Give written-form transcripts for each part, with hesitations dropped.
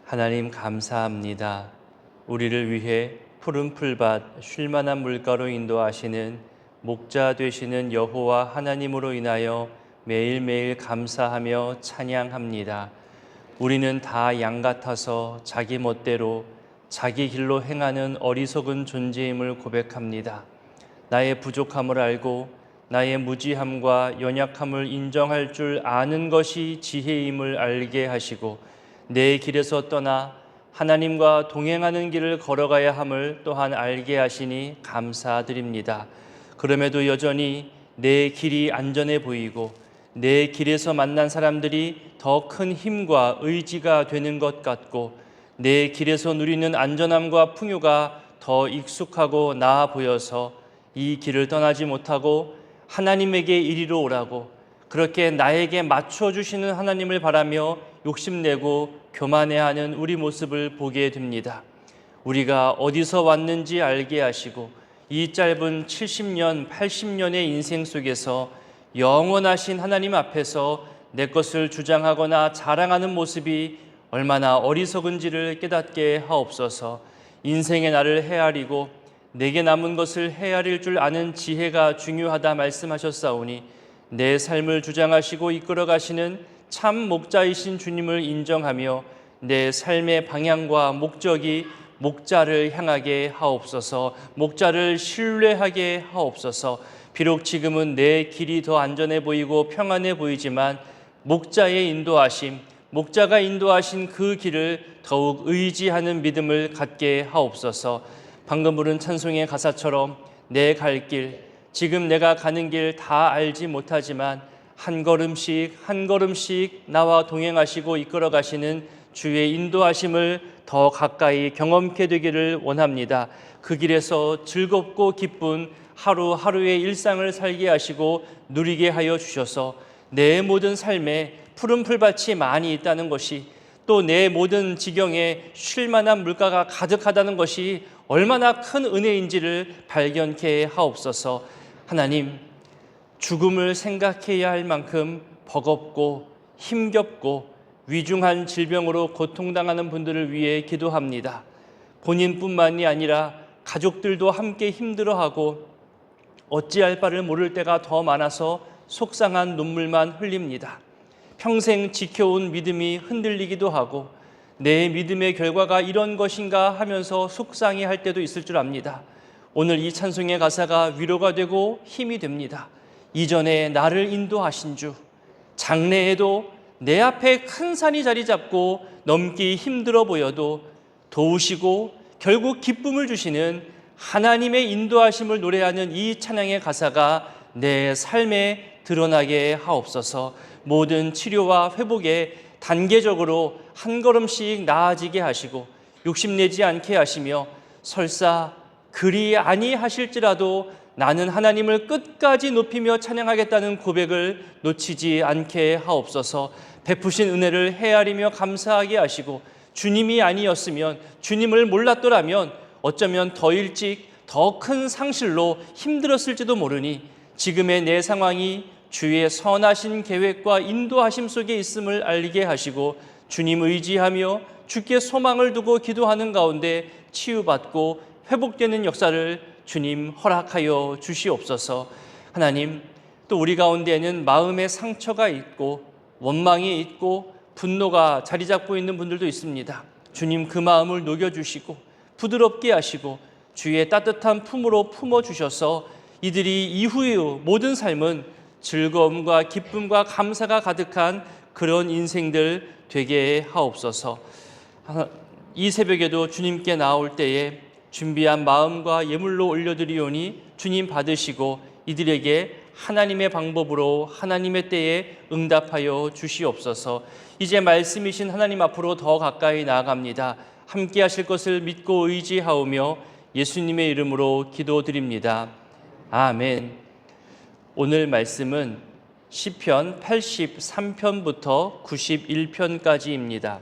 하나님 감사합니다. 우리를 위해 푸른 풀밭 쉴만한 물가로 인도하시는 목자 되시는 여호와 하나님으로 인하여 매일매일 감사하며 찬양합니다. 우리는 다 양 같아서 자기 멋대로 자기 길로 행하는 어리석은 존재임을 고백합니다. 나의 부족함을 알고 나의 무지함과 연약함을 인정할 줄 아는 것이 지혜임을 알게 하시고 내 길에서 떠나 하나님과 동행하는 길을 걸어가야 함을 또한 알게 하시니 감사드립니다. 그럼에도 여전히 내 길이 안전해 보이고 내 길에서 만난 사람들이 더 큰 힘과 의지가 되는 것 같고 내 길에서 누리는 안전함과 풍요가 더 익숙하고 나아 보여서 이 길을 떠나지 못하고 하나님에게 이리로 오라고 그렇게 나에게 맞춰주시는 하나님을 바라며 욕심내고 교만해하는 우리 모습을 보게 됩니다. 우리가 어디서 왔는지 알게 하시고 이 짧은 70년, 80년의 인생 속에서 영원하신 하나님 앞에서 내 것을 주장하거나 자랑하는 모습이 얼마나 어리석은지를 깨닫게 하옵소서. 인생의 나를 헤아리고 내게 남은 것을 헤아릴 줄 아는 지혜가 중요하다 말씀하셨사오니 내 삶을 주장하시고 이끌어 가시는 참 목자이신 주님을 인정하며 내 삶의 방향과 목적이 목자를 향하게 하옵소서. 목자를 신뢰하게 하옵소서. 비록 지금은 내 길이 더 안전해 보이고 평안해 보이지만 목자의 인도하심, 목자가 인도하신 그 길을 더욱 의지하는 믿음을 갖게 하옵소서. 방금 부른 찬송의 가사처럼 내 갈 길, 지금 내가 가는 길 다 알지 못하지만 한 걸음씩 한 걸음씩 나와 동행하시고 이끌어 가시는 주의 인도하심을 더 가까이 경험케 되기를 원합니다. 그 길에서 즐겁고 기쁜 하루하루의 일상을 살게 하시고 누리게 하여 주셔서 내 모든 삶에 푸른 풀밭이 많이 있다는 것이 또 내 모든 지경에 쉴 만한 물가가 가득하다는 것이 얼마나 큰 은혜인지를 발견케 하옵소서. 하나님, 죽음을 생각해야 할 만큼 버겁고 힘겹고 위중한 질병으로 고통당하는 분들을 위해 기도합니다. 본인뿐만이 아니라 가족들도 함께 힘들어하고 어찌할 바를 모를 때가 더 많아서 속상한 눈물만 흘립니다. 평생 지켜온 믿음이 흔들리기도 하고 내 믿음의 결과가 이런 것인가 하면서 속상해할 때도 있을 줄 압니다. 오늘 이 찬송의 가사가 위로가 되고 힘이 됩니다. 이전에 나를 인도하신 주, 장래에도 내 앞에 큰 산이 자리 잡고 넘기 힘들어 보여도 도우시고 결국 기쁨을 주시는 하나님의 인도하심을 노래하는 이 찬양의 가사가 내 삶에 드러나게 하옵소서. 모든 치료와 회복에 단계적으로 한 걸음씩 나아지게 하시고 욕심내지 않게 하시며 설사 그리 아니하실지라도 나는 하나님을 끝까지 높이며 찬양하겠다는 고백을 놓치지 않게 하옵소서. 베푸신 은혜를 헤아리며 감사하게 하시고 주님이 아니었으면, 주님을 몰랐더라면 어쩌면 더 일찍 더 큰 상실로 힘들었을지도 모르니 지금의 내 상황이 주의 선하신 계획과 인도하심 속에 있음을 알게 하시고 주님 의지하며 주께 소망을 두고 기도하는 가운데 치유받고 회복되는 역사를 주님 허락하여 주시옵소서. 하나님, 또 우리 가운데에는 마음의 상처가 있고 원망이 있고 분노가 자리 잡고 있는 분들도 있습니다. 주님 그 마음을 녹여주시고 부드럽게 하시고 주의 따뜻한 품으로 품어주셔서 이들이 이후의 모든 삶은 즐거움과 기쁨과 감사가 가득한 그런 인생들 되게 하옵소서. 이 새벽에도 주님께 나올 때에 준비한 마음과 예물로 올려드리오니 주님 받으시고 이들에게 하나님의 방법으로 하나님의 때에 응답하여 주시옵소서. 이제 말씀이신 하나님 앞으로 더 가까이 나아갑니다. 함께 하실 것을 믿고 의지하오며 예수님의 이름으로 기도드립니다. 아멘. 오늘 말씀은 시편 83편부터 91편까지입니다.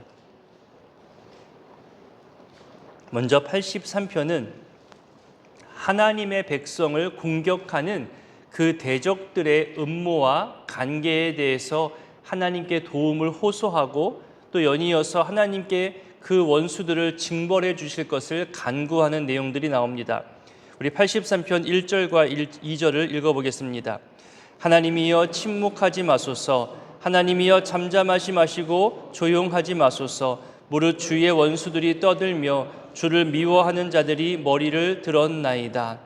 먼저 83편은 하나님의 백성을 공격하는 그 대적들의 음모와 관계에 대해서 하나님께 도움을 호소하고 또 연이어서 하나님께 그 원수들을 징벌해 주실 것을 간구하는 내용들이 나옵니다. 우리 83편 1절과 2절을 읽어보겠습니다. 하나님이여 침묵하지 마소서. 하나님이여 잠잠하지 마시고 조용하지 마소서. 무릇 주의 원수들이 떠들며 주를 미워하는 자들이 머리를 들었나이다.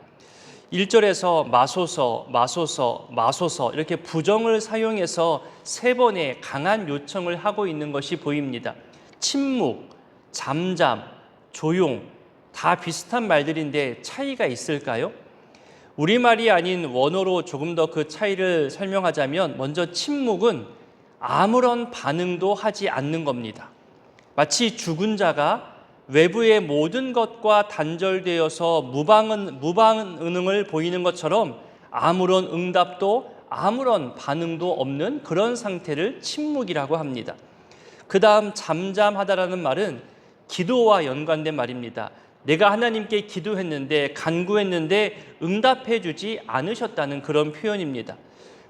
1절에서 마소서, 마소서, 마소서 이렇게 부정을 사용해서 3번의 강한 요청을 하고 있는 것이 보입니다. 침묵, 잠잠, 조용 다 비슷한 말들인데 차이가 있을까요? 우리말이 아닌 원어로 조금 더 그 차이를 설명하자면 먼저 침묵은 아무런 반응도 하지 않는 겁니다. 마치 죽은 자가 외부의 모든 것과 단절되어서 무방응을 보이는 것처럼 아무런 응답도 아무런 반응도 없는 그런 상태를 침묵이라고 합니다. 그 다음 잠잠하다라는 말은 기도와 연관된 말입니다. 내가 하나님께 기도했는데 간구했는데 응답해 주지 않으셨다는 그런 표현입니다.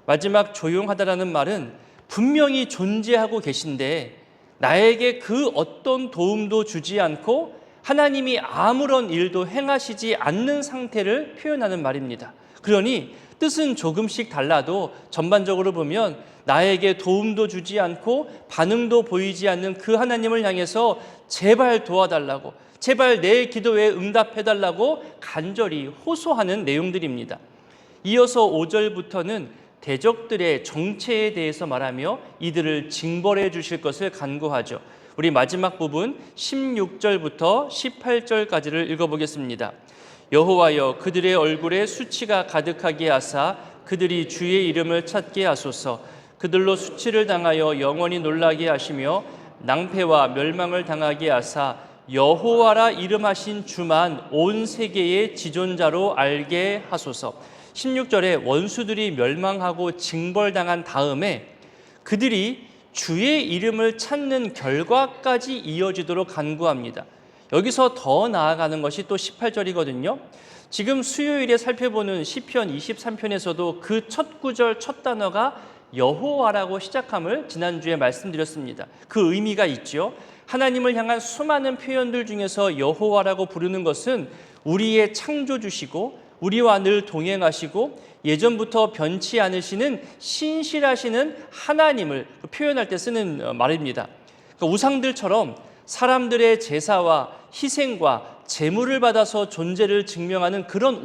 마지막 조용하다라는 말은 분명히 존재하고 계신데 나에게 그 어떤 도움도 주지 않고 하나님이 아무런 일도 행하시지 않는 상태를 표현하는 말입니다. 그러니 뜻은 조금씩 달라도 전반적으로 보면 나에게 도움도 주지 않고 반응도 보이지 않는 그 하나님을 향해서 제발 도와달라고, 제발 내 기도에 응답해달라고 간절히 호소하는 내용들입니다. 이어서 5절부터는 대적들의 정체에 대해서 말하며 이들을 징벌해 주실 것을 간구하죠. 우리 마지막 부분 16절부터 18절까지를 읽어보겠습니다. 여호와여 그들의 얼굴에 수치가 가득하게 하사 그들이 주의 이름을 찾게 하소서. 그들로 수치를 당하여 영원히 놀라게 하시며 낭패와 멸망을 당하게 하사 여호와라 이름하신 주만 온 세계의 지존자로 알게 하소서. 16절에 원수들이 멸망하고 징벌당한 다음에 그들이 주의 이름을 찾는 결과까지 이어지도록 간구합니다. 여기서 더 나아가는 것이 또 18절이거든요. 지금 수요일에 살펴보는 시편 23편에서도 그 첫 구절 첫 단어가 여호와라고 시작함을 지난주에 말씀드렸습니다. 그 의미가 있죠. 하나님을 향한 수많은 표현들 중에서 여호와라고 부르는 것은 우리의 창조주시고 우리와 늘 동행하시고 예전부터 변치 않으시는 신실하시는 하나님을 표현할 때 쓰는 말입니다. 그러니까 우상들처럼 사람들의 제사와 희생과 제물을 받아서 존재를 증명하는 그런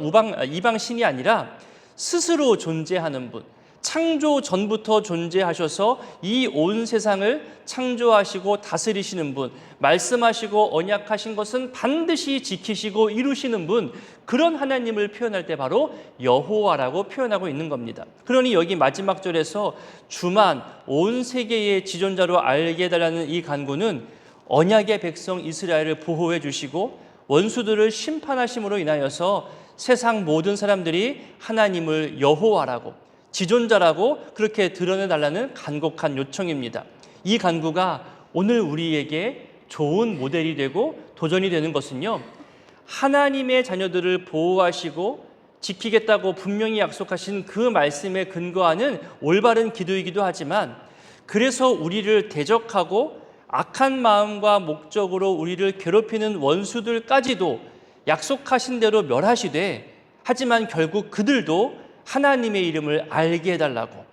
이방신이 아니라 스스로 존재하는 분, 창조 전부터 존재하셔서 이 온 세상을 창조하시고 다스리시는 분, 말씀하시고 언약하신 것은 반드시 지키시고 이루시는 분, 그런 하나님을 표현할 때 바로 여호와라고 표현하고 있는 겁니다. 그러니 여기 마지막 절에서 주만 온 세계의 지존자로 알게 해달라는 이 간구는 언약의 백성 이스라엘을 보호해 주시고 원수들을 심판하심으로 인하여서 세상 모든 사람들이 하나님을 여호와라고 지존자라고 그렇게 드러내달라는 간곡한 요청입니다. 이 간구가 오늘 우리에게 좋은 모델이 되고 도전이 되는 것은요, 하나님의 자녀들을 보호하시고 지키겠다고 분명히 약속하신 그 말씀에 근거하는 올바른 기도이기도 하지만 그래서 우리를 대적하고 악한 마음과 목적으로 우리를 괴롭히는 원수들까지도 약속하신 대로 멸하시되 하지만 결국 그들도 하나님의 이름을 알게 해달라고,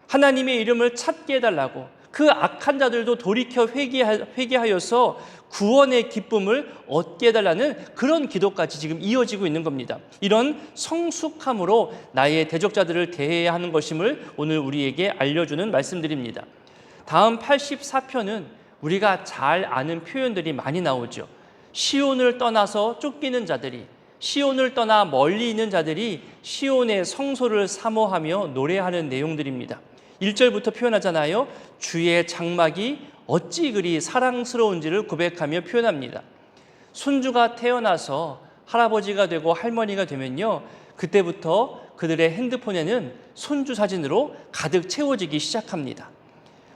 하나님의 이름을 찾게 해달라고, 그 악한 자들도 돌이켜 회개하여서 구원의 기쁨을 얻게 해달라는 그런 기도까지 지금 이어지고 있는 겁니다. 이런 성숙함으로 나의 대적자들을 대해야 하는 것임을 오늘 우리에게 알려주는 말씀드립니다. 다음 84편은 우리가 잘 아는 표현들이 많이 나오죠. 시온을 떠나서 쫓기는 자들이, 시온을 떠나 멀리 있는 자들이 시온의 성소를 사모하며 노래하는 내용들입니다. 1절부터 표현하잖아요. 주의 장막이 어찌 그리 사랑스러운지를 고백하며 표현합니다. 손주가 태어나서 할아버지가 되고 할머니가 되면요, 그때부터 그들의 핸드폰에는 손주 사진으로 가득 채워지기 시작합니다.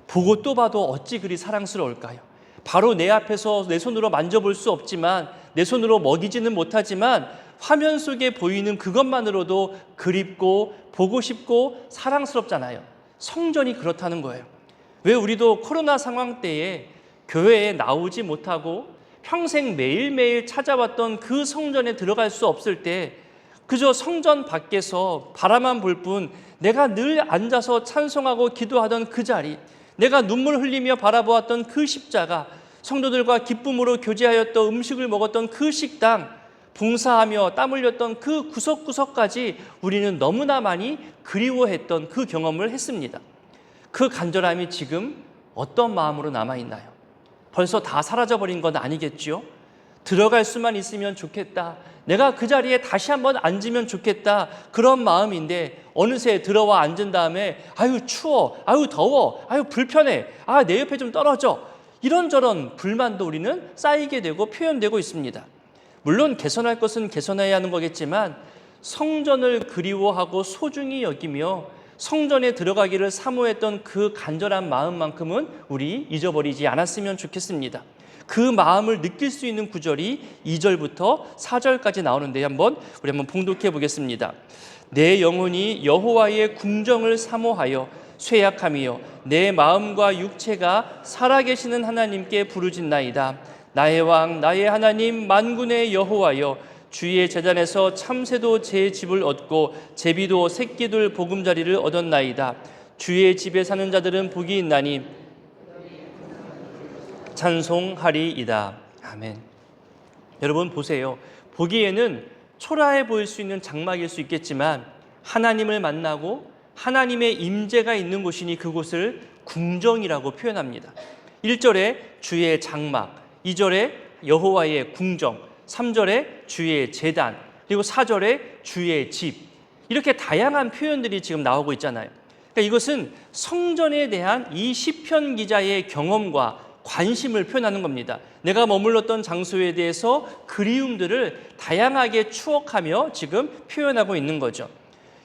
보고 또 봐도 어찌 그리 사랑스러울까요? 바로 내 앞에서 내 손으로 만져볼 수 없지만, 내 손으로 먹이지는 못하지만 화면 속에 보이는 그것만으로도 그립고 보고 싶고 사랑스럽잖아요. 성전이 그렇다는 거예요. 왜 우리도 코로나 상황 때에 교회에 나오지 못하고 평생 매일매일 찾아왔던 그 성전에 들어갈 수 없을 때 그저 성전 밖에서 바라만 볼 뿐 내가 늘 앉아서 찬송하고 기도하던 그 자리, 내가 눈물 흘리며 바라보았던 그 십자가, 성도들과 기쁨으로 교제하였던 음식을 먹었던 그 식당, 봉사하며 땀 흘렸던 그 구석구석까지 우리는 너무나 많이 그리워했던 그 경험을 했습니다. 그 간절함이 지금 어떤 마음으로 남아있나요? 벌써 다 사라져버린 건 아니겠지요? 들어갈 수만 있으면 좋겠다, 내가 그 자리에 다시 한번 앉으면 좋겠다, 그런 마음인데 어느새 들어와 앉은 다음에 아유 추워, 아유 더워, 아유 불편해, 내 옆에 좀 떨어져, 이런저런 불만도 우리는 쌓이게 되고 표현되고 있습니다. 물론 개선할 것은 개선해야 하는 거겠지만 성전을 그리워하고 소중히 여기며 성전에 들어가기를 사모했던 그 간절한 마음만큼은 우리 잊어버리지 않았으면 좋겠습니다. 그 마음을 느낄 수 있는 구절이 2절부터 4절까지 나오는데 우리 한번 봉독해 보겠습니다. 내 영혼이 여호와의 궁정을 사모하여 쇠약함이요 내 마음과 육체가 살아계시는 하나님께 부르짖나이다. 나의 왕 나의 하나님 만군의 여호와여, 주의 제단에서 참새도 제 집을 얻고 제비도 새끼들 보금자리를 얻었나이다. 주의 집에 사는 자들은 복이 있나니 찬송하리이다. 아멘. 여러분 보세요. 보기에는 초라해 보일 수 있는 장막일 수 있겠지만 하나님을 만나고 하나님의 임재가 있는 곳이니 그곳을 궁정이라고 표현합니다. 1절에 주의 장막, 2절에 여호와의 궁정, 3절에 주의 제단, 그리고 4절에 주의 집, 이렇게 다양한 표현들이 지금 나오고 있잖아요. 그러니까 이것은 성전에 대한 이 시편 기자의 경험과 관심을 표현하는 겁니다. 내가 머물렀던 장소에 대해서 그리움들을 다양하게 추억하며 지금 표현하고 있는 거죠.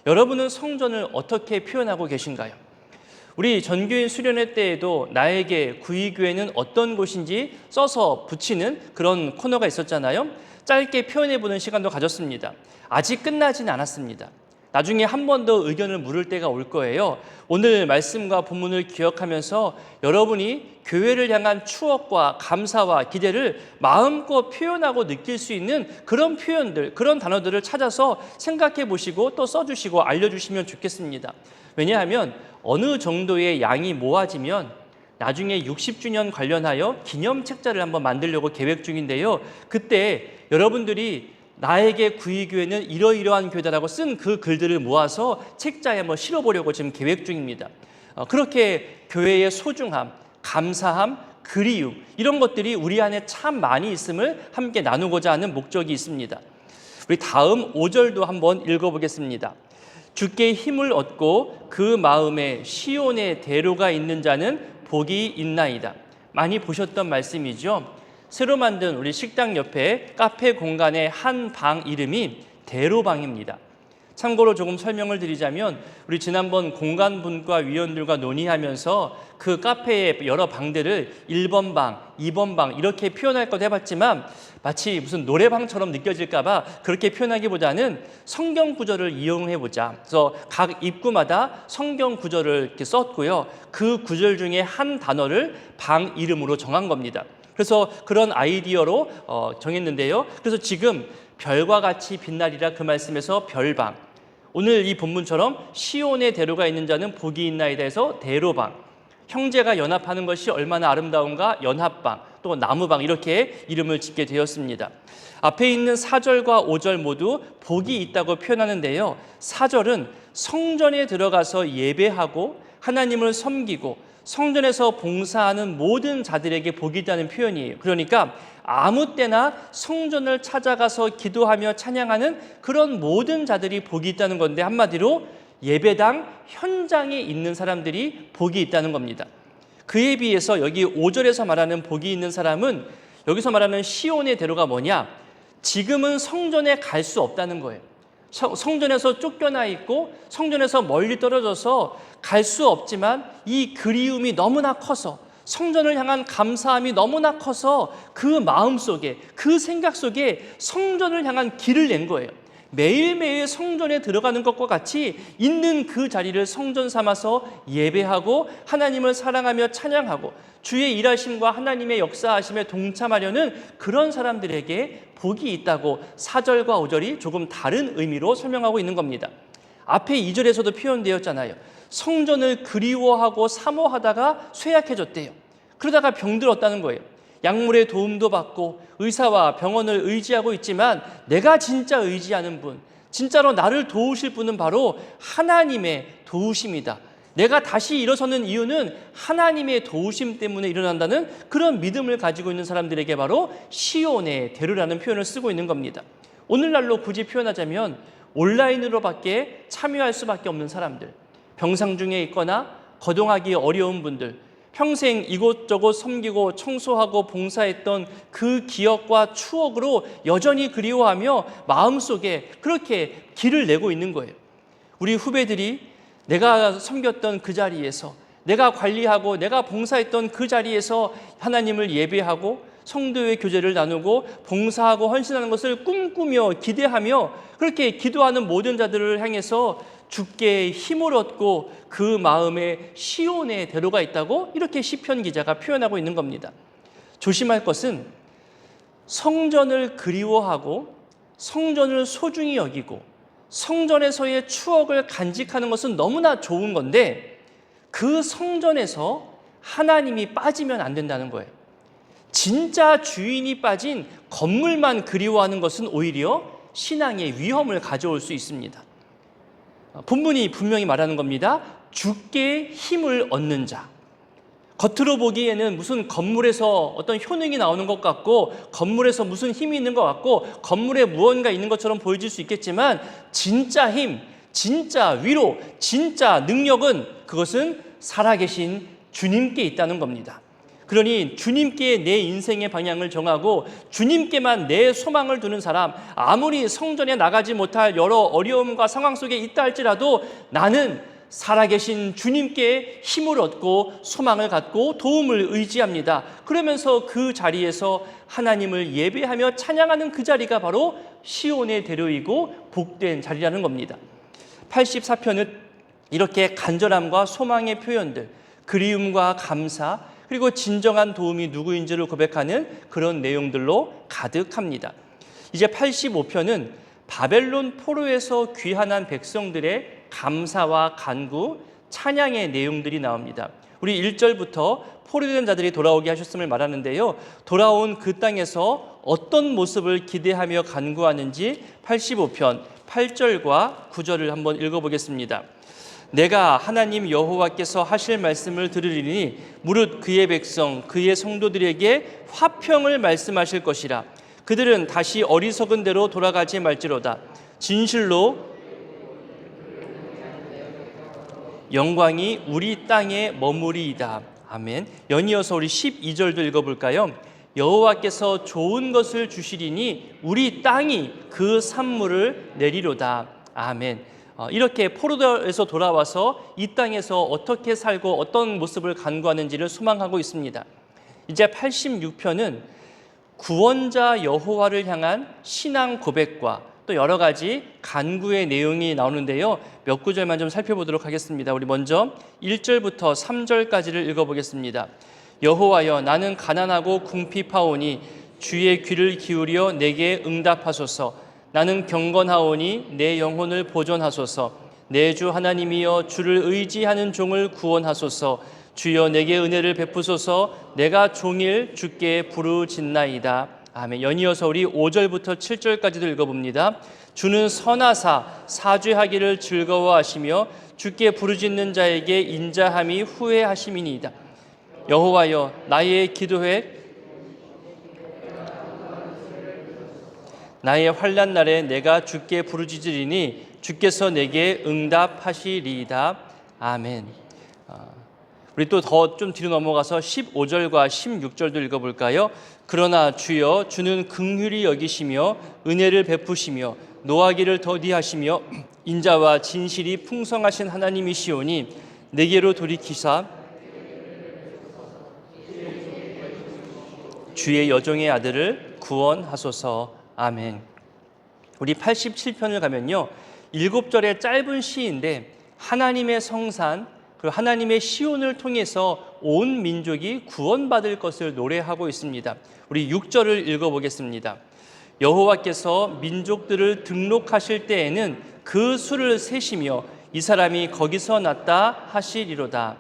여러분은 성전을 어떻게 표현하고 계신가요? 우리 전교인 수련회 때에도 나에게 구의교회는 어떤 곳인지 써서 붙이는 그런 코너가 있었잖아요. 짧게 표현해보는 시간도 가졌습니다. 아직 끝나지는 않았습니다. 나중에 한 번 더 의견을 물을 때가 올 거예요. 오늘 말씀과 본문을 기억하면서 여러분이 교회를 향한 추억과 감사와 기대를 마음껏 표현하고 느낄 수 있는 그런 표현들, 그런 단어들을 찾아서 생각해 보시고 또 써주시고 알려주시면 좋겠습니다. 왜냐하면 어느 정도의 양이 모아지면 나중에 60주년 관련하여 기념책자를 한번 만들려고 계획 중인데요. 그때 여러분들이 나에게 구의교회는 이러이러한 교회다라고 쓴 그 글들을 모아서 책자에 한번 실어보려고 지금 계획 중입니다. 그렇게 교회의 소중함, 감사함, 그리움, 이런 것들이 우리 안에 참 많이 있음을 함께 나누고자 하는 목적이 있습니다. 우리 다음 5절도 한번 읽어보겠습니다. 주께 힘을 얻고 그 마음에 시온의 대로가 있는 자는 복이 있나이다. 많이 보셨던 말씀이죠. 새로 만든 우리 식당 옆에 카페 공간의 한 방 이름이 대로방입니다. 참고로 조금 설명을 드리자면 우리 지난번 공간분과 위원들과 논의하면서 그 카페의 여러 방들을 1번 방, 2번 방 이렇게 표현할 것 해봤지만 마치 무슨 노래방처럼 느껴질까 봐 그렇게 표현하기보다는 성경 구절을 이용해보자. 그래서 각 입구마다 성경 구절을 이렇게 썼고요. 그 구절 중에 한 단어를 방 이름으로 정한 겁니다. 그래서 그런 아이디어로 정했는데요. 그래서 지금 별과 같이 빛나리라 그 말씀에서 별방, 오늘 이 본문처럼 시온의 대로가 있는 자는 복이 있나이다 해서 대로방, 형제가 연합하는 것이 얼마나 아름다운가 연합방, 또 나무방, 이렇게 이름을 짓게 되었습니다. 앞에 있는 4절과 5절 모두 복이 있다고 표현하는데요. 4절은 성전에 들어가서 예배하고 하나님을 섬기고 성전에서 봉사하는 모든 자들에게 복이 있다는 표현이에요. 그러니까 아무 때나 성전을 찾아가서 기도하며 찬양하는 그런 모든 자들이 복이 있다는 건데, 한마디로 예배당 현장에 있는 사람들이 복이 있다는 겁니다. 그에 비해서 여기 5절에서 말하는 복이 있는 사람은, 여기서 말하는 시온의 대로가 뭐냐? 지금은 성전에 갈 수 없다는 거예요. 성전에서 쫓겨나 있고 성전에서 멀리 떨어져서 갈 수 없지만 이 그리움이 너무나 커서, 성전을 향한 감사함이 너무나 커서 그 마음 속에, 그 생각 속에 성전을 향한 길을 낸 거예요. 매일매일 성전에 들어가는 것과 같이 있는 그 자리를 성전 삼아서 예배하고 하나님을 사랑하며 찬양하고 주의 일하심과 하나님의 역사하심에 동참하려는 그런 사람들에게 복이 있다고 4절과 5절이 조금 다른 의미로 설명하고 있는 겁니다. 앞에 2절에서도 표현되었잖아요. 성전을 그리워하고 사모하다가 쇠약해졌대요. 그러다가 병들었다는 거예요. 약물의 도움도 받고 의사와 병원을 의지하고 있지만 내가 진짜 의지하는 분, 진짜로 나를 도우실 분은 바로 하나님의 도우심이다. 내가 다시 일어서는 이유는 하나님의 도우심 때문에 일어난다는 그런 믿음을 가지고 있는 사람들에게 바로 시온의 대로라는 표현을 쓰고 있는 겁니다. 오늘날로 굳이 표현하자면 온라인으로밖에 참여할 수밖에 없는 사람들, 병상 중에 있거나 거동하기 어려운 분들, 평생 이곳저곳 섬기고 청소하고 봉사했던 그 기억과 추억으로 여전히 그리워하며 마음속에 그렇게 길을 내고 있는 거예요. 우리 후배들이 내가 섬겼던 그 자리에서, 내가 관리하고 내가 봉사했던 그 자리에서 하나님을 예배하고 성도의 교제를 나누고 봉사하고 헌신하는 것을 꿈꾸며 기대하며 그렇게 기도하는 모든 자들을 향해서 주께 힘을 얻고 그 마음에 시온의 대로가 있다고 이렇게 시편 기자가 표현하고 있는 겁니다. 조심할 것은 성전을 그리워하고 성전을 소중히 여기고 성전에서의 추억을 간직하는 것은 너무나 좋은 건데 그 성전에서 하나님이 빠지면 안 된다는 거예요. 진짜 주인이 빠진 건물만 그리워하는 것은 오히려 신앙의 위험을 가져올 수 있습니다. 본문이 분명히 말하는 겁니다. 주께 힘을 얻는 자. 겉으로 보기에는 무슨 건물에서 어떤 효능이 나오는 것 같고 건물에서 무슨 힘이 있는 것 같고 건물에 무언가 있는 것처럼 보여질 수 있겠지만 진짜 힘, 진짜 위로, 진짜 능력은 그것은 살아계신 주님께 있다는 겁니다. 그러니 주님께 내 인생의 방향을 정하고 주님께만 내 소망을 두는 사람, 아무리 성전에 나가지 못할 여러 어려움과 상황 속에 있다 할지라도 나는 살아계신 주님께 힘을 얻고 소망을 갖고 도움을 의지합니다. 그러면서 그 자리에서 하나님을 예배하며 찬양하는 그 자리가 바로 시온의 대로이고 복된 자리라는 겁니다. 84편은 이렇게 간절함과 소망의 표현들, 그리움과 감사, 그리고 진정한 도움이 누구인지를 고백하는 그런 내용들로 가득합니다. 이제 85편은 바벨론 포로에서 귀환한 백성들의 감사와 간구, 찬양의 내용들이 나옵니다. 우리 1절부터 포로된 자들이 돌아오게 하셨음을 말하는데요. 돌아온 그 땅에서 어떤 모습을 기대하며 간구하는지 85편 8절과 9절을 한번 읽어보겠습니다. 내가 하나님 여호와께서 하실 말씀을 들으리니 무릇 그의 백성 그의 성도들에게 화평을 말씀하실 것이라. 그들은 다시 어리석은 대로 돌아가지 말지로다. 진실로 영광이 우리 땅에 머무리이다. 아멘. 연이어서 우리 12절도 읽어볼까요? 여호와께서 좋은 것을 주시리니 우리 땅이 그 산물을 내리로다. 아멘. 이렇게 포로에서 돌아와서 이 땅에서 어떻게 살고 어떤 모습을 간구하는지를 소망하고 있습니다. 이제 86편은 구원자 여호와를 향한 신앙 고백과 또 여러 가지 간구의 내용이 나오는데요. 몇 구절만 좀 살펴보도록 하겠습니다. 우리 먼저 1절부터 3절까지를 읽어보겠습니다. 여호와여, 나는 가난하고 궁핍하오니 주의 귀를 기울여 내게 응답하소서. 나는 경건하오니 내 영혼을 보존하소서. 내 주 하나님이여, 주를 의지하는 종을 구원하소서. 주여 내게 은혜를 베푸소서. 내가 종일 주께 부르짖나이다. 아멘. 연이어서 우리 5절부터 7절까지도 읽어봅니다. 주는 선하사 사죄하기를 즐거워하시며 주께 부르짖는 자에게 인자함이 후회하심이니이다. 여호와여, 나의 기도회 나의 환난 날에 내가 주께 부르짖으리니 주께서 내게 응답하시리이다. 아멘. 우리 또 더 좀 뒤로 넘어가서 15절과 16절도 읽어볼까요? 그러나 주여, 주는 긍휼히 여기시며 은혜를 베푸시며 노하기를 더디하시며 인자와 진실이 풍성하신 하나님이시오니 내게로 돌이키사 주의 여종의 아들을 구원하소서. 아멘. 우리 87편을 가면요, 7절의 짧은 시인데 하나님의 성산, 그리고 하나님의 시온을 통해서 온 민족이 구원받을 것을 노래하고 있습니다. 우리 6절을 읽어보겠습니다. 여호와께서 민족들을 등록하실 때에는 그 수를 세시며 이 사람이 거기서 났다 하시리로다.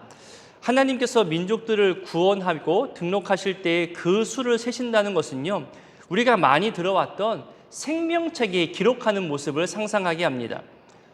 하나님께서 민족들을 구원하고 등록하실 때에 그 수를 세신다는 것은요, 우리가 많이 들어왔던 생명책에 기록하는 모습을 상상하게 합니다.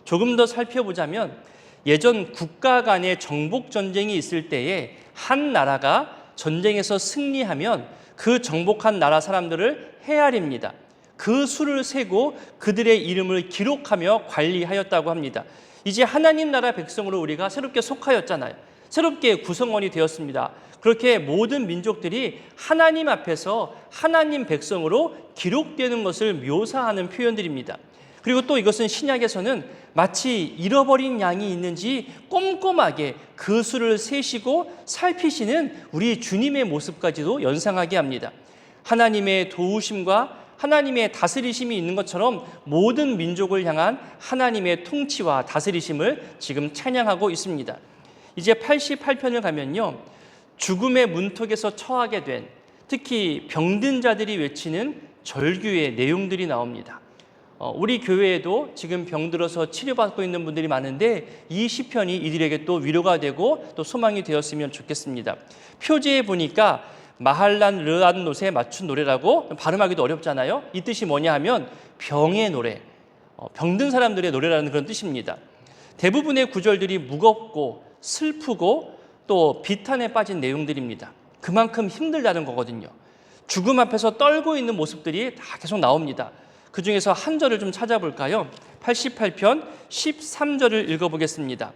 조금 더 살펴보자면 예전 국가 간의 정복 전쟁이 있을 때에 한 나라가 전쟁에서 승리하면 그 정복한 나라 사람들을 헤아립니다. 그 수를 세고 그들의 이름을 기록하며 관리하였다고 합니다. 이제 하나님 나라 백성으로 우리가 새롭게 속하였잖아요. 새롭게 구성원이 되었습니다. 그렇게 모든 민족들이 하나님 앞에서 하나님 백성으로 기록되는 것을 묘사하는 표현들입니다. 그리고 또 이것은 신약에서는 마치 잃어버린 양이 있는지 꼼꼼하게 그 수를 세시고 살피시는 우리 주님의 모습까지도 연상하게 합니다. 하나님의 도우심과 하나님의 다스리심이 있는 것처럼 모든 민족을 향한 하나님의 통치와 다스리심을 지금 찬양하고 있습니다. 이제 88편을 가면요, 죽음의 문턱에서 처하게 된, 특히 병든 자들이 외치는 절규의 내용들이 나옵니다. 우리 교회에도 지금 병들어서 치료받고 있는 분들이 많은데 이 시편이 이들에게 또 위로가 되고 또 소망이 되었으면 좋겠습니다. 표제에 보니까 마할란 르안노에 맞춘 노래라고, 발음하기도 어렵잖아요. 이 뜻이 뭐냐 하면 병의 노래, 병든 사람들의 노래라는 그런 뜻입니다. 대부분의 구절들이 무겁고 슬프고 또 비탄에 빠진 내용들입니다. 그만큼 힘들다는 거거든요. 죽음 앞에서 떨고 있는 모습들이 다 계속 나옵니다. 그 중에서 한 절을 좀 찾아볼까요? 88편 13절을 읽어보겠습니다.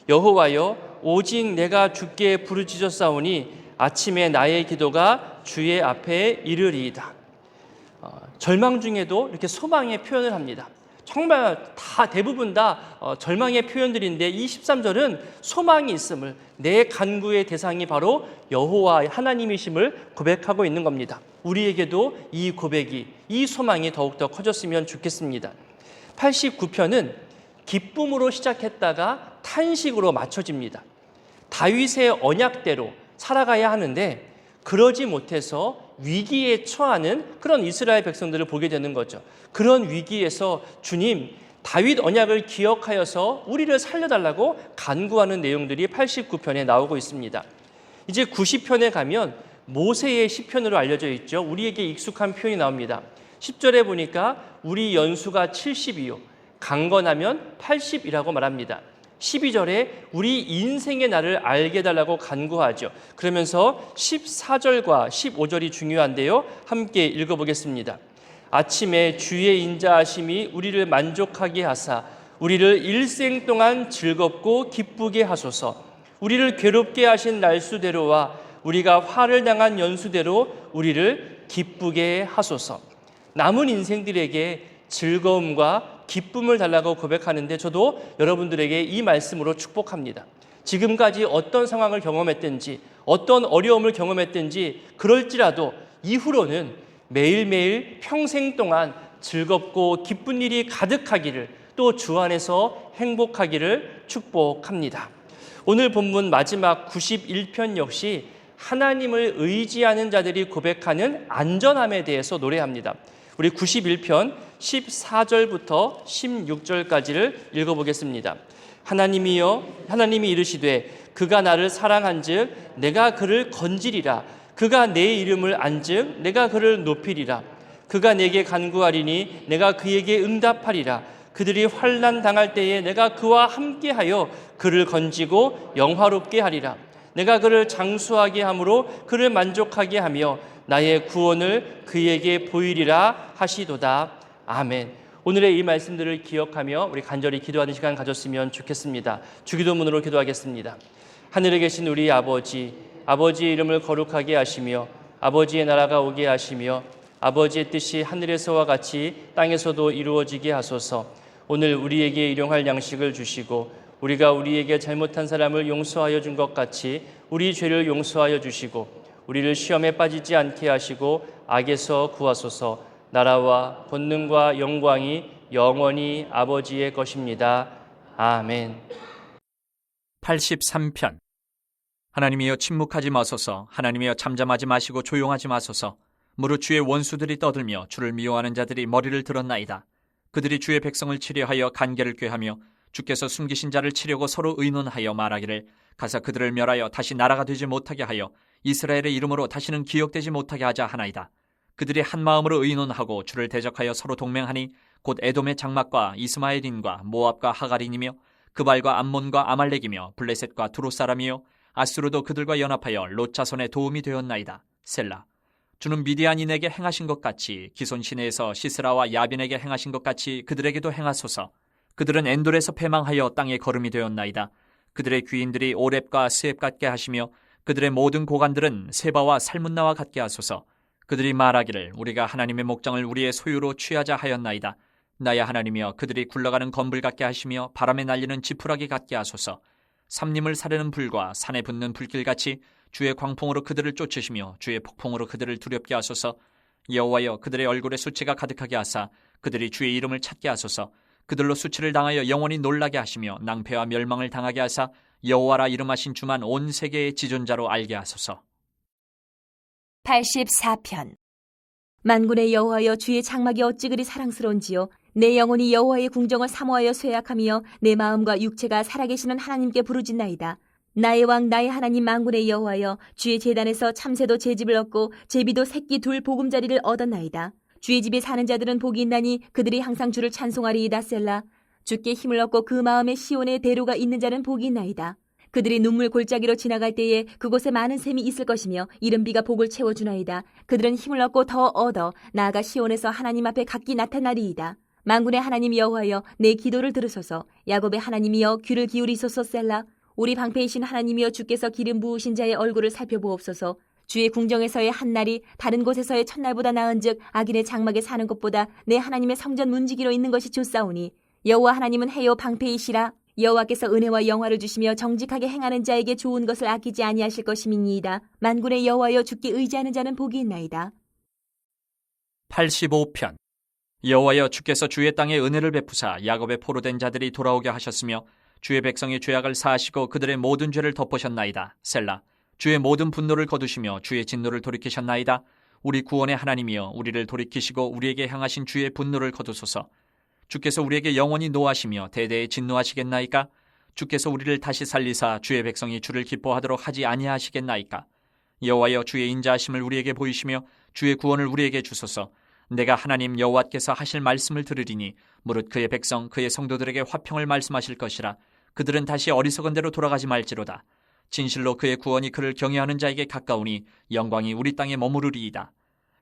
여호와여, 오직 내가 주께 부르짖었사오니 아침에 나의 기도가 주의 앞에 이르리이다. 절망 중에도 이렇게 소망의 표현을 합니다. 정말 대부분 다 절망의 표현들인데 이 13절은 소망이 있음을, 내 간구의 대상이 바로 여호와 하나님이심을 고백하고 있는 겁니다. 우리에게도 이 고백이, 이 소망이 더욱더 커졌으면 좋겠습니다. 89편은 기쁨으로 시작했다가 탄식으로 맞춰집니다. 다윗의 언약대로 살아가야 하는데 그러지 못해서 위기에 처하는 그런 이스라엘 백성들을 보게 되는 거죠. 그런 위기에서 주님, 다윗 언약을 기억하여서 우리를 살려달라고 간구하는 내용들이 89편에 나오고 있습니다. 이제 90편에 가면 모세의 시편으로 알려져 있죠. 우리에게 익숙한 표현이 나옵니다. 10절에 보니까 우리 연수가 70이요 강건하면 80이라고 말합니다. 12절에 우리 인생의 날을 알게 해달라고 간구하죠. 그러면서 14절과 15절이 중요한데요, 함께 읽어보겠습니다. 아침에 주의 인자하심이 우리를 만족하게 하사 우리를 일생 동안 즐겁고 기쁘게 하소서. 우리를 괴롭게 하신 날수대로와 우리가 화를 당한 연수대로 우리를 기쁘게 하소서. 남은 인생들에게 즐거움과 기쁨을 달라고 고백하는데 저도 여러분들에게 이 말씀으로 축복합니다. 지금까지 어떤 상황을 경험했든지 어떤 어려움을 경험했든지 그럴지라도 이후로는 매일매일 평생 동안 즐겁고 기쁜 일이 가득하기를, 또 주 안에서 행복하기를 축복합니다. 오늘 본문 마지막 91편 역시 하나님을 의지하는 자들이 고백하는 안전함에 대해서 노래합니다. 우리 91편 14절부터 16절까지를 읽어보겠습니다. 하나님이 이르시되 그가 나를 사랑한즉 내가 그를 건지리라. 그가 내 이름을 안즉 내가 그를 높이리라. 그가 내게 간구하리니 내가 그에게 응답하리라. 그들이 환난 당할 때에 내가 그와 함께하여 그를 건지고 영화롭게 하리라. 내가 그를 장수하게 함으로 그를 만족하게 하며 나의 구원을 그에게 보이리라 하시도다. 아멘. 오늘의 이 말씀들을 기억하며 우리 간절히 기도하는 시간 가졌으면 좋겠습니다. 주기도문으로 기도하겠습니다. 하늘에 계신 우리 아버지, 아버지의 이름을 거룩하게 하시며 아버지의 나라가 오게 하시며 아버지의 뜻이 하늘에서와 같이 땅에서도 이루어지게 하소서. 오늘 우리에게 일용할 양식을 주시고 우리가 우리에게 잘못한 사람을 용서하여 준 것 같이 우리 죄를 용서하여 주시고 우리를 시험에 빠지지 않게 하시고 악에서 구하소서. 나라와 권능과 영광이 영원히 아버지의 것입니다. 아멘. 83편. 하나님이여 침묵하지 마소서. 하나님이여 잠잠하지 마시고 조용하지 마소서. 무릇 주의 원수들이 떠들며 주를 미워하는 자들이 머리를 들었나이다. 그들이 주의 백성을 치려하여 간계를 꾀하며 주께서 숨기신 자를 치려고 서로 의논하여 말하기를 가서 그들을 멸하여 다시 나라가 되지 못하게 하여 이스라엘의 이름으로 다시는 기억되지 못하게 하자 하나이다. 그들이 한 마음으로 의논하고 주를 대적하여 서로 동맹하니 곧 에돔의 장막과 이스마엘인과 모압과 하갈인이며 그발과 암몬과 아말렉이며 블레셋과 두로 사람이요 아수르도 그들과 연합하여 롯 자손의 도움이 되었나이다. 셀라. 주는 미디안인에게 행하신 것 같이 기손 시내에서 시스라와 야빈에게 행하신 것 같이 그들에게도 행하소서. 그들은 엔돌에서 패망하여 땅에 거름이 되었나이다. 그들의 귀인들이 오렙과 스앱 같게 하시며 그들의 모든 고관들은 세바와 살문나와 같게 하소서. 그들이 말하기를 우리가 하나님의 목장을 우리의 소유로 취하자 하였나이다. 나야 하나님이여 그들이 굴러가는 건불 같게 하시며 바람에 날리는 지푸라기 같게 하소서. 삼림을 사르는 불과 산에 붙는 불길같이 주의 광풍으로 그들을 쫓으시며 주의 폭풍으로 그들을 두렵게 하소서. 여호와여 그들의 얼굴에 수치가 가득하게 하사 그들이 주의 이름을 찾게 하소서. 그들로 수치를 당하여 영원히 놀라게 하시며 낭패와 멸망을 당하게 하사 여호와라 이름하신 주만 온 세계의 지존자로 알게 하소서. 84편. 만군의 여호와여 주의 장막이 어찌 그리 사랑스러운지요. 내 영혼이 여호와의 궁정을 사모하여 쇠약하며 내 마음과 육체가 살아계시는 하나님께 부르짖나이다. 나의 왕 나의 하나님 만군의 여호와여 주의 제단에서 참새도 제 집을 얻고 제비도 새끼 둘 보금자리를 얻었나이다. 주의 집에 사는 자들은 복이 있나니 그들이 항상 주를 찬송하리이다. 셀라. 주께 힘을 얻고 그 마음에 시온의 대로가 있는 자는 복이 있나이다. 그들이 눈물 골짜기로 지나갈 때에 그곳에 많은 샘이 있을 것이며 이른 비가 복을 채워주나이다. 그들은 힘을 얻고 더 얻어 나아가 시온에서 하나님 앞에 각기 나타나리이다. 만군의 하나님 여호와여 내 기도를 들으소서. 야곱의 하나님이여 귀를 기울이소서. 셀라. 우리 방패이신 하나님이여 주께서 기름 부으신 자의 얼굴을 살펴보옵소서. 주의 궁정에서의 한날이 다른 곳에서의 첫날보다 나은즉 악인의 장막에 사는 것보다 내 하나님의 성전 문지기로 있는 것이 좋사오니 여호와 하나님은 해요 방패이시라. 여호와께서 은혜와 영화를 주시며 정직하게 행하는 자에게 좋은 것을 아끼지 아니하실 것임이니이다. 만군의 여호와여 주께 의지하는 자는 복이 있나이다. 85편. 여호와여 주께서 주의 땅에 은혜를 베푸사 야곱의 포로된 자들이 돌아오게 하셨으며 주의 백성의 죄악을 사하시고 그들의 모든 죄를 덮으셨나이다. 셀라. 주의 모든 분노를 거두시며 주의 진노를 돌이키셨나이다. 우리 구원의 하나님이여 우리를 돌이키시고 우리에게 향하신 주의 분노를 거두소서. 주께서 우리에게 영원히 노하시며 대대에 진노하시겠나이까? 주께서 우리를 다시 살리사 주의 백성이 주를 기뻐하도록 하지 아니하시겠나이까? 여호와여 주의 인자하심을 우리에게 보이시며 주의 구원을 우리에게 주소서. 내가 하나님 여호와께서 하실 말씀을 들으리니 무릇 그의 백성 그의 성도들에게 화평을 말씀하실 것이라. 그들은 다시 어리석은 대로 돌아가지 말지로다. 진실로 그의 구원이 그를 경외하는 자에게 가까우니 영광이 우리 땅에 머무르리이다.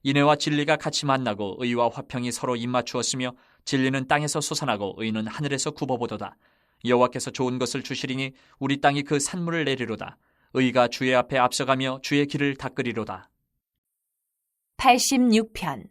인애와 진리가 같이 만나고 의와 화평이 서로 입맞추었으며 진리는 땅에서 솟아나고 의는 하늘에서 굽어보도다. 여호와께서 좋은 것을 주시리니 우리 땅이 그 산물을 내리로다. 의가 주의 앞에 앞서가며 주의 길을 닦으리로다. 86편.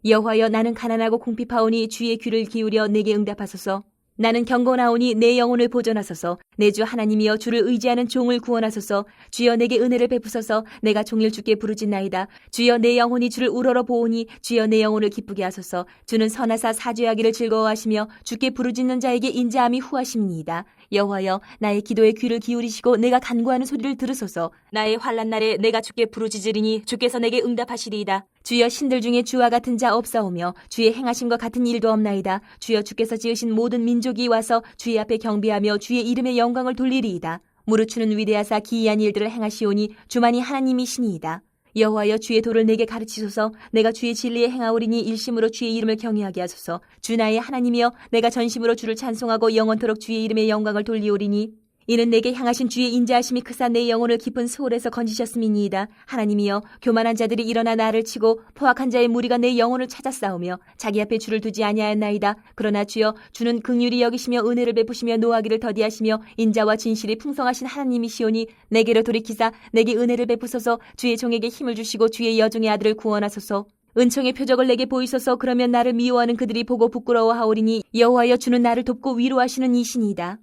여호와여 나는 가난하고 궁핍하오니 주의 귀를 기울여 내게 응답하소서. 나는 경건하오니 내 영혼을 보존하소서. 내 주 하나님이여 주를 의지하는 종을 구원하소서. 주여 내게 은혜를 베푸소서. 내가 종일 주께 부르짖나이다. 주여 내 영혼이 주를 우러러 보오니 주여 내 영혼을 기쁘게 하소서. 주는 선하사 사죄하기를 즐거워하시며 주께 부르짖는 자에게 인자함이 후하심니이다. 여호와여 나의 기도에 귀를 기울이시고 내가 간구하는 소리를 들으소서. 나의 환난 날에 내가 주께 부르짖으리니 주께서 내게 응답하시리이다. 주여 신들 중에 주와 같은 자 없사오며 주의 행하심과 같은 일도 없나이다. 주여 주께서 지으신 모든 민족이 와서 주의 앞에 경배하며 주의 이름의 영광을 돌리리이다. 무릇 주는 위대하사 기이한 일들을 행하시오니 주만이 하나님이시니이다. 여호와여 주의 도를 내게 가르치소서. 내가 주의 진리에 행하오리니 일심으로 주의 이름을 경외하게 하소서. 주 나의 하나님이여 내가 전심으로 주를 찬송하고 영원토록 주의 이름의 영광을 돌리오리니 이는 내게 향하신 주의 인자하심이 크사 내 영혼을 깊은 소홀에서 건지셨음이니이다. 하나님이여 교만한 자들이 일어나 나를 치고 포악한 자의 무리가 내 영혼을 찾아 싸우며 자기 앞에 주를 두지 아니하였나이다. 그러나 주여 주는 긍휼히 여기시며 은혜를 베푸시며 노하기를 더디하시며 인자와 진실이 풍성하신 하나님이시오니 내게로 돌이키사 내게 은혜를 베푸소서. 주의 종에게 힘을 주시고 주의 여종의 아들을 구원하소서. 은총의 표적을 내게 보이소서. 그러면 나를 미워하는 그들이 보고 부끄러워하오리니 여호와여 주는 나를 돕고 위로하시는 이신이다.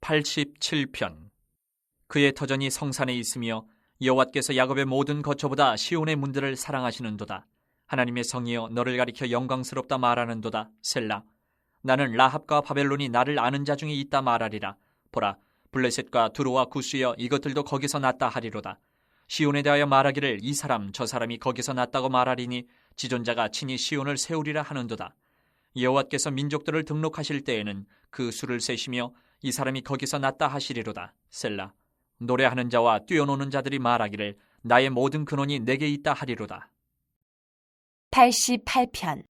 87편. 그의 터전이 성산에 있으며 여호와께서 야곱의 모든 거처보다 시온의 문들을 사랑하시는도다. 하나님의 성이여 너를 가리켜 영광스럽다 말하는도다. 셀라. 나는 라합과 바벨론이 나를 아는 자 중에 있다 말하리라. 보라, 블레셋과 두로와 구스여 이것들도 거기서 났다 하리로다. 시온에 대하여 말하기를 이 사람 저 사람이 거기서 났다고 말하리니 지존자가 친히 시온을 세우리라 하는도다. 여호와께서 민족들을 등록하실 때에는 그 수를 세시며 이 사람이 거기서 났다 하시리로다. 셀라. 노래하는 자와 뛰어노는 자들이 말하기를 나의 모든 근원이 내게 있다 하리로다. 88편.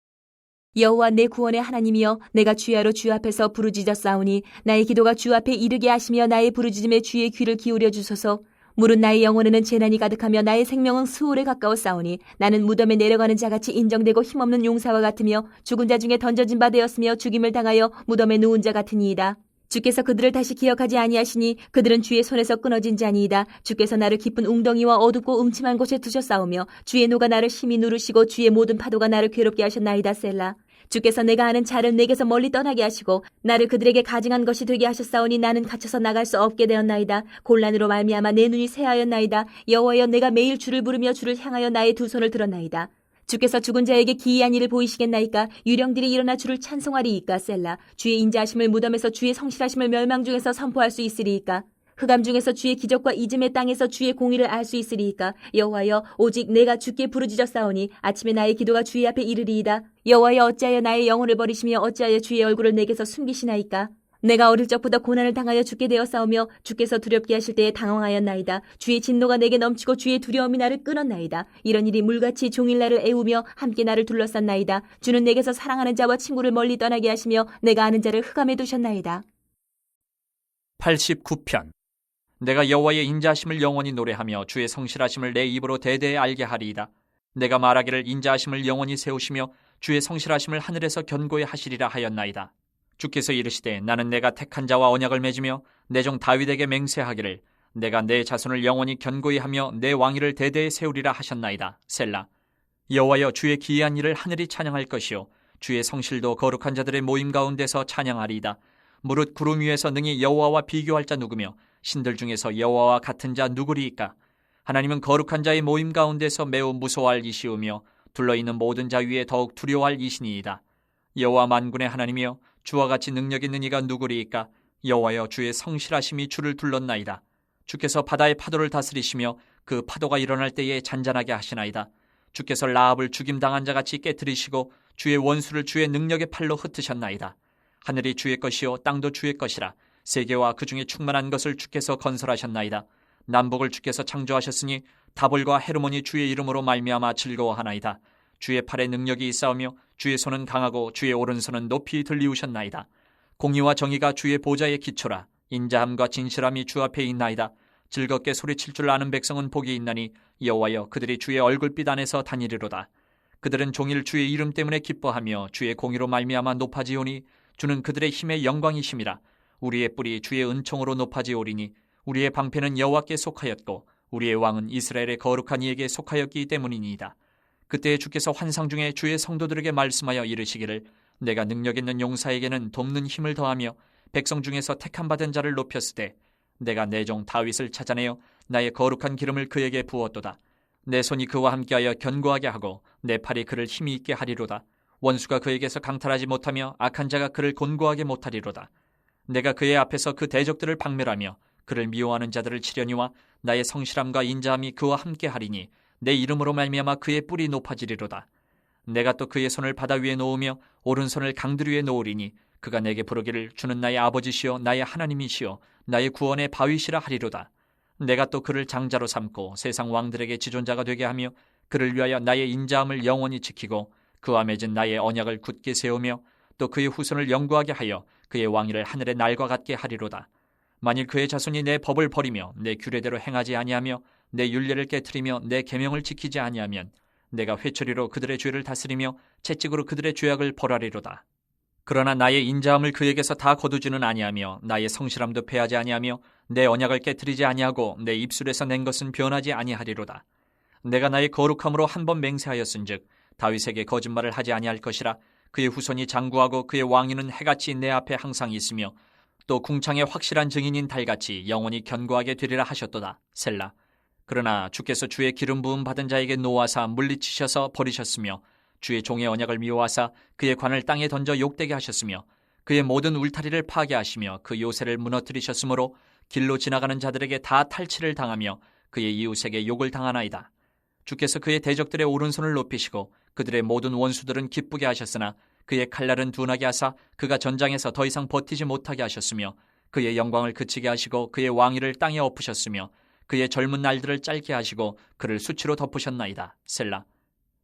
여호와 내 구원의 하나님이여, 내가 주야로 주 앞에서 부르짖어 싸우니 나의 기도가 주 앞에 이르게 하시며 나의 부르짖음에 주의 귀를 기울여 주소서. 물은 나의 영혼에는 재난이 가득하며 나의 생명은 수월에 가까워 싸우니 나는 무덤에 내려가는 자같이 인정되고 힘없는 용사와 같으며 죽은 자 중에 던져진 바 되었으며 죽임을 당하여 무덤에 누운 자 같으니이다. 주께서 그들을 다시 기억하지 아니하시니 그들은 주의 손에서 끊어진 자니이다. 주께서 나를 깊은 웅덩이와 어둡고 음침한 곳에 두셨사오며 주의 노가 나를 심히 누르시고 주의 모든 파도가 나를 괴롭게 하셨나이다. 셀라. 주께서 내가 아는 자를 내게서 멀리 떠나게 하시고 나를 그들에게 가증한 것이 되게 하셨사오니 나는 갇혀서 나갈 수 없게 되었나이다. 곤란으로 말미암아 내 눈이 새하였나이다. 여호와여, 내가 매일 주를 부르며 주를 향하여 나의 두 손을 들었나이다. 주께서 죽은 자에게 기이한 일을 보이시겠나이까? 유령들이 일어나 주를 찬송하리이까? 셀라. 주의 인자하심을 무덤에서 주의 성실하심을 멸망 중에서 선포할 수 있으리이까? 흑암 중에서 주의 기적과 이즘의 땅에서 주의 공의를 알 수 있으리이까? 여호와여, 오직 내가 주께 부르짖어 싸우니 아침에 나의 기도가 주의 앞에 이르리이다. 여호와여, 어찌하여 나의 영혼을 버리시며 어찌하여 주의 얼굴을 내게서 숨기시나이까? 내가 어릴 적부터 고난을 당하여 죽게 되어 싸우며 주께서 두렵게 하실 때에 당황하였나이다. 주의 진노가 내게 넘치고 주의 두려움이 나를 끊었나이다. 이런 일이 물같이 종일 나를 애우며 함께 나를 둘러쌌나이다. 주는 내게서 사랑하는 자와 친구를 멀리 떠나게 하시며 내가 아는 자를 흑암에 두셨나이다. 89편. 내가 여호와의 인자하심을 영원히 노래하며 주의 성실하심을 내 입으로 대대에 알게 하리이다. 내가 말하기를 인자하심을 영원히 세우시며 주의 성실하심을 하늘에서 견고히 하시리라 하였나이다. 주께서 이르시되 나는 내가 택한 자와 언약을 맺으며 내 종 다윗에게 맹세하기를 내가 내 자손을 영원히 견고히 하며 내 왕위를 대대에 세우리라 하셨나이다. 셀라. 여호와여, 주의 기이한 일을 하늘이 찬양할 것이요 주의 성실도 거룩한 자들의 모임 가운데서 찬양하리이다. 무릇 구름 위에서 능히 여호와와 비교할 자 누구며 신들 중에서 여호와와 같은 자 누구리이까? 하나님은 거룩한 자의 모임 가운데서 매우 무서워할 이시우며 둘러있는 모든 자 위에 더욱 두려워할 이시니이다. 여호와 만군의 하나님이여, 주와 같이 능력 있는 이가 누구리이까? 여호와여, 주의 성실하심이 주를 둘렀나이다. 주께서 바다의 파도를 다스리시며 그 파도가 일어날 때에 잔잔하게 하시나이다. 주께서 라합을 죽임당한 자같이 깨뜨리시고 주의 원수를 주의 능력의 팔로 흩으셨나이다. 하늘이 주의 것이요 땅도 주의 것이라. 세계와 그 중에 충만한 것을 주께서 건설하셨나이다. 남북을 주께서 창조하셨으니 다볼과 헤르몬이 주의 이름으로 말미암아 즐거워하나이다. 주의 팔에 능력이 있사오며 주의 손은 강하고 주의 오른손은 높이 들리우셨나이다. 공의와 정의가 주의 보좌의 기초라. 인자함과 진실함이 주 앞에 있나이다. 즐겁게 소리칠 줄 아는 백성은 복이 있나니 여호와여, 그들이 주의 얼굴빛 안에서 다니리로다. 그들은 종일 주의 이름 때문에 기뻐하며 주의 공의로 말미암아 높아지오니 주는 그들의 힘의 영광이심이라. 우리의 뿔이 주의 은총으로 높아지오리니 우리의 방패는 여호와께 속하였고 우리의 왕은 이스라엘의 거룩한 이에게 속하였기 때문이니이다. 그때 주께서 환상 중에 주의 성도들에게 말씀하여 이르시기를 내가 능력 있는 용사에게는 돕는 힘을 더하며 백성 중에서 택함 받은 자를 높였으되 내가 내 종 다윗을 찾아내어 나의 거룩한 기름을 그에게 부었도다. 내 손이 그와 함께하여 견고하게 하고 내 팔이 그를 힘이 있게 하리로다. 원수가 그에게서 강탈하지 못하며 악한 자가 그를 곤고하게 못하리로다. 내가 그의 앞에서 그 대적들을 박멸하며 그를 미워하는 자들을 치려니와 나의 성실함과 인자함이 그와 함께하리니 내 이름으로 말미암아 그의 뿔이 높아지리로다. 내가 또 그의 손을 바다 위에 놓으며 오른손을 강들 위에 놓으리니 그가 내게 부르기를 주는 나의 아버지시요 나의 하나님이시요 나의 구원의 바위시라 하리로다. 내가 또 그를 장자로 삼고 세상 왕들에게 지존자가 되게 하며 그를 위하여 나의 인자함을 영원히 지키고 그와 맺은 나의 언약을 굳게 세우며 또 그의 후손을 영구하게 하여 그의 왕위를 하늘의 날과 같게 하리로다. 만일 그의 자손이 내 법을 버리며 내 규례대로 행하지 아니하며 내 율례를 깨트리며 내 계명을 지키지 아니하면 내가 회초리로 그들의 죄를 다스리며 채찍으로 그들의 죄악을 벌하리로다. 그러나 나의 인자함을 그에게서 다 거두지는 아니하며 나의 성실함도 패하지 아니하며 내 언약을 깨트리지 아니하고 내 입술에서 낸 것은 변하지 아니하리로다. 내가 나의 거룩함으로 한 번 맹세하였은즉 다윗에게 거짓말을 하지 아니할 것이라. 그의 후손이 장구하고 그의 왕위는 해같이 내 앞에 항상 있으며 또 궁창의 확실한 증인인 달같이 영원히 견고하게 되리라 하셨도다. 셀라. 그러나 주께서 주의 기름 부음 받은 자에게 노하사 물리치셔서 버리셨으며 주의 종의 언약을 미워하사 그의 관을 땅에 던져 욕되게 하셨으며 그의 모든 울타리를 파괴하시며 그 요새를 무너뜨리셨으므로 길로 지나가는 자들에게 다 탈취를 당하며 그의 이웃에게 욕을 당하나이다. 주께서 그의 대적들의 오른손을 높이시고 그들의 모든 원수들은 기쁘게 하셨으나 그의 칼날은 둔하게 하사 그가 전장에서 더 이상 버티지 못하게 하셨으며 그의 영광을 그치게 하시고 그의 왕위를 땅에 엎으셨으며 그의 젊은 날들을 짧게 하시고 그를 수치로 덮으셨나이다. 셀라.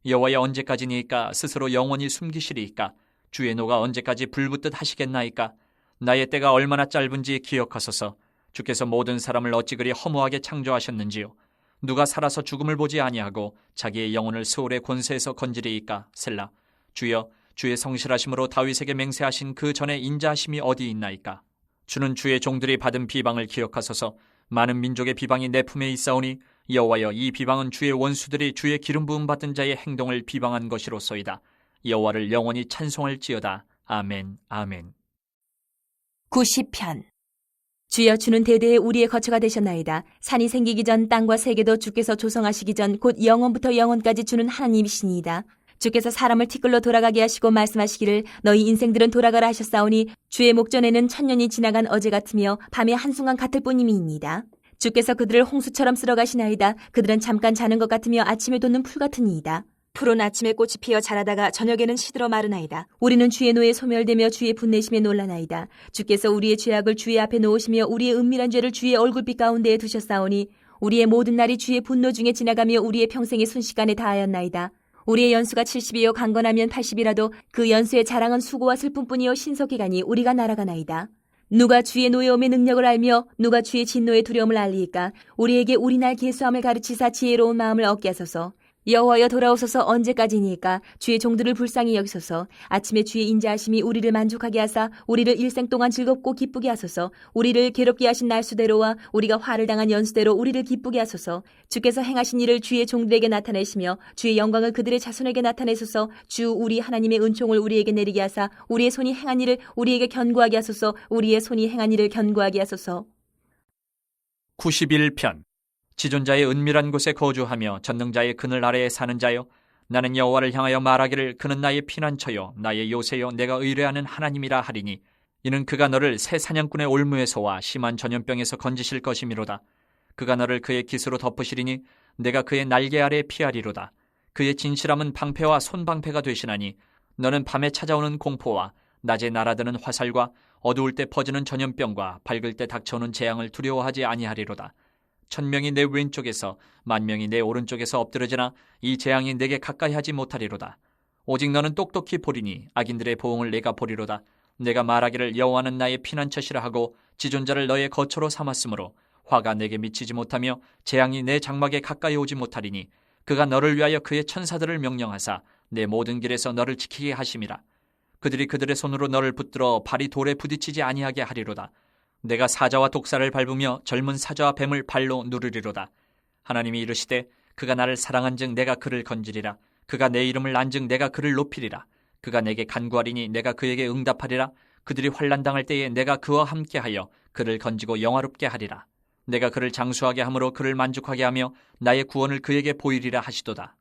여호와여 언제까지니이까? 스스로 영원히 숨기시리이까? 주의 노가 언제까지 불붙듯 하시겠나이까? 나의 때가 얼마나 짧은지 기억하소서. 주께서 모든 사람을 어찌 그리 허무하게 창조하셨는지요. 누가 살아서 죽음을 보지 아니하고 자기의 영혼을 스올의 권세에서 건지리이까? 셀라. 주여, 주의 성실하심으로 다윗에게 맹세하신 그 전에 인자하심이 어디 있나이까? 주는 주의 종들이 받은 비방을 기억하소서. 많은 민족의 비방이 내 품에 있사오니 여호와여, 이 비방은 주의 원수들이 주의 기름 부음 받은 자의 행동을 비방한 것이로소이다. 여호와를 영원히 찬송할지어다. 아멘, 아멘. 90편. 주여, 주는 대대에 우리의 거처가 되셨나이다. 산이 생기기 전 땅과 세계도 주께서 조성하시기 전 곧 영원부터 영원까지 주는 하나님이시니이다. 주께서 사람을 티끌로 돌아가게 하시고 말씀하시기를 너희 인생들은 돌아가라 하셨사오니 주의 목전에는 천년이 지나간 어제 같으며 밤의 한순간 같을 뿐임이니이다. 주께서 그들을 홍수처럼 쓸어가시나이다. 그들은 잠깐 자는 것 같으며 아침에 돋는 풀 같으니이다. 풀은 아침에 꽃이 피어 자라다가 저녁에는 시들어 마르나이다. 우리는 주의 노에 소멸되며 주의 분내심에 놀라나이다. 주께서 우리의 죄악을 주의 앞에 놓으시며 우리의 은밀한 죄를 주의 얼굴빛 가운데에 두셨사오니 우리의 모든 날이 주의 분노 중에 지나가며 우리의 평생이 순식간에 다하였나이다. 우리의 연수가 70이요 강건하면 80이라도 그 연수의 자랑은 수고와 슬픔뿐이요 신속히 가니 우리가 날아가나이다. 누가 주의 노여움의 능력을 알며 누가 주의 진노의 두려움을 알리이까? 우리에게 우리 날 계수함을 가르치사 지혜로운 마음을 얻게 하소서. 여호와여, 돌아오소서. 언제까지니까? 주의 종들을 불쌍히 여기소서. 아침에 주의 인자하심이 우리를 만족하게 하사 우리를 일생 동안 즐겁고 기쁘게 하소서. 우리를 괴롭게 하신 날수대로와 우리가 화를 당한 연수대로 우리를 기쁘게 하소서. 주께서 행하신 일을 주의 종들에게 나타내시며 주의 영광을 그들의 자손에게 나타내소서. 주 우리 하나님의 은총을 우리에게 내리게 하사 우리의 손이 행한 일을 우리에게 견고하게 하소서. 우리의 손이 행한 일을 견고하게 하소서. 91편. 지존자의 은밀한 곳에 거주하며 전능자의 그늘 아래에 사는 자여, 나는 여호와를 향하여 말하기를 그는 나의 피난처요 나의 요새요 내가 의뢰하는 하나님이라 하리니 이는 그가 너를 새 사냥꾼의 올무에서와 심한 전염병에서 건지실 것이미로다. 그가 너를 그의 깃으로 덮으시리니 내가 그의 날개 아래 피하리로다. 그의 진실함은 방패와 손방패가 되시나니 너는 밤에 찾아오는 공포와 낮에 날아드는 화살과 어두울 때 퍼지는 전염병과 밝을 때 닥쳐오는 재앙을 두려워하지 아니하리로다. 1000명이 내 왼쪽에서 10,000명이 내 오른쪽에서 엎드러지나 이 재앙이 내게 가까이 하지 못하리로다. 오직 너는 똑똑히 보리니 악인들의 보응을 내가 보리로다. 내가 말하기를 여호와는 나의 피난처시라 하고 지존자를 너의 거처로 삼았으므로 화가 내게 미치지 못하며 재앙이 내 장막에 가까이 오지 못하리니 그가 너를 위하여 그의 천사들을 명령하사 내 모든 길에서 너를 지키게 하심이라. 그들이 그들의 손으로 너를 붙들어 발이 돌에 부딪히지 아니하게 하리로다. 내가 사자와 독사를 밟으며 젊은 사자와 뱀을 발로 누르리로다. 하나님이 이르시되 그가 나를 사랑한즉 내가 그를 건지리라. 그가 내 이름을 안즉 내가 그를 높이리라. 그가 내게 간구하리니 내가 그에게 응답하리라. 그들이 환난 당할 때에 내가 그와 함께하여 그를 건지고 영화롭게 하리라. 내가 그를 장수하게 함으로 그를 만족하게 하며 나의 구원을 그에게 보이리라 하시도다.